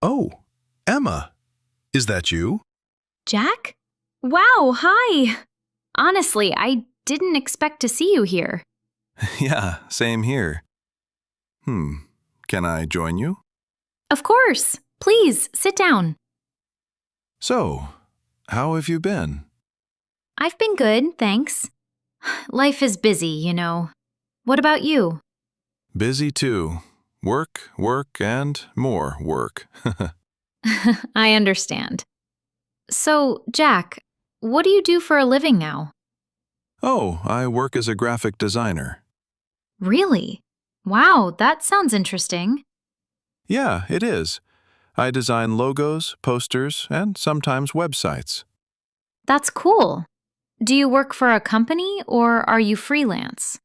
Oh, Emma, is that you? Jack? Wow, hi! Honestly, I didn't expect to see you here. Yeah, same here. Hmm, can I join you? Of course! Please, sit down. So, how have you been? I've been good, thanks. Life is busy, you know. What about you? Busy too. Work, work, and more work. I understand. So, Jack, what do you do for a living now? Oh, I work as a graphic designer. Really? Wow, that sounds interesting. Yeah, it is. I design logos, posters, and sometimes websites. That's cool. Do you work for a company or are you freelance?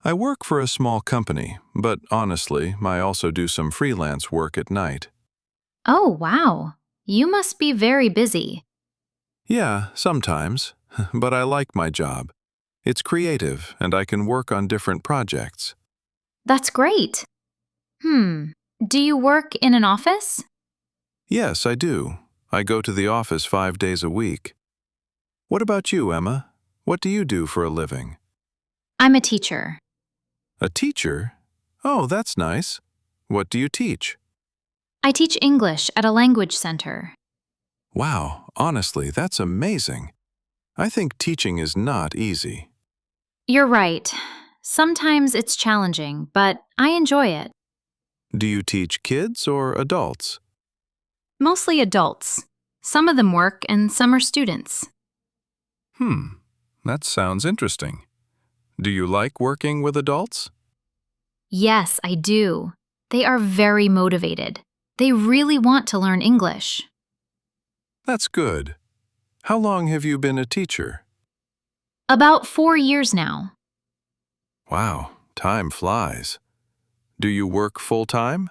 I work for a small company, but honestly, I also do some freelance work at night. Oh, wow. You must be very busy. Yeah, sometimes, but I like my job. It's creative, and I can work on different projects. That's great. Hmm. Do you work in an office? Yes, I do. I go to the office 5 days a week. What about you, Emma? What do you do for a living? I'm a teacher. A teacher? Oh, that's nice. What do you teach? I teach English at a language center. Wow, honestly, that's amazing. I think teaching is not easy. You're right. Sometimes it's challenging, but I enjoy it. Do you teach kids or adults? Mostly adults. Some of them work and some are students. Hmm, that sounds interesting. Do you like working with adults? Yes, I do. They are very motivated. They really want to learn English. That's good. How long have you been a teacher? About 4 years now. Wow, time flies. Do you work full-time?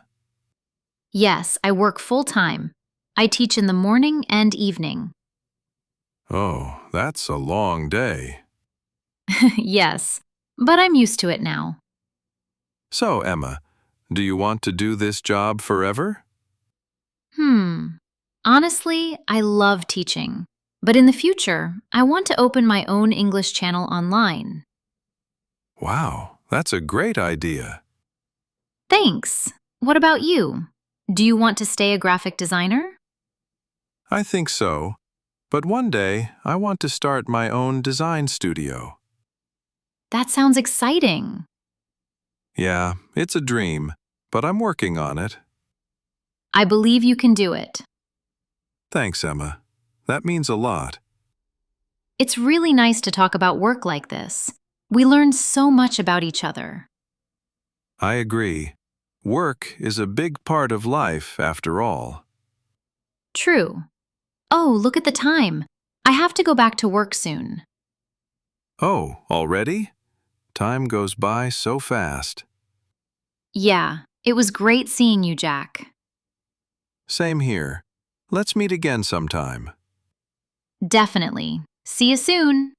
Yes, I work full time. I teach in the morning and evening. Oh, that's a long day. Yes, but I'm used to it now. So, Emma, do you want to do this job forever? Hmm. Honestly, I love teaching. But in the future, I want to open my own English channel online. Wow, that's a great idea. Thanks. What about you? Do you want to stay a graphic designer? I think so. But one day, I want to start my own design studio. That sounds exciting. Yeah, it's a dream, but I'm working on it. I believe you can do it. Thanks, Emma. That means a lot. It's really nice to talk about work like this. We learn so much about each other. I agree. Work is a big part of life, after all. True. Oh, look at the time. I have to go back to work soon. Oh, already? Time goes by so fast. Yeah, it was great seeing you, Jack. Same here. Let's meet again sometime. Definitely. See you soon.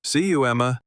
See you, Emma.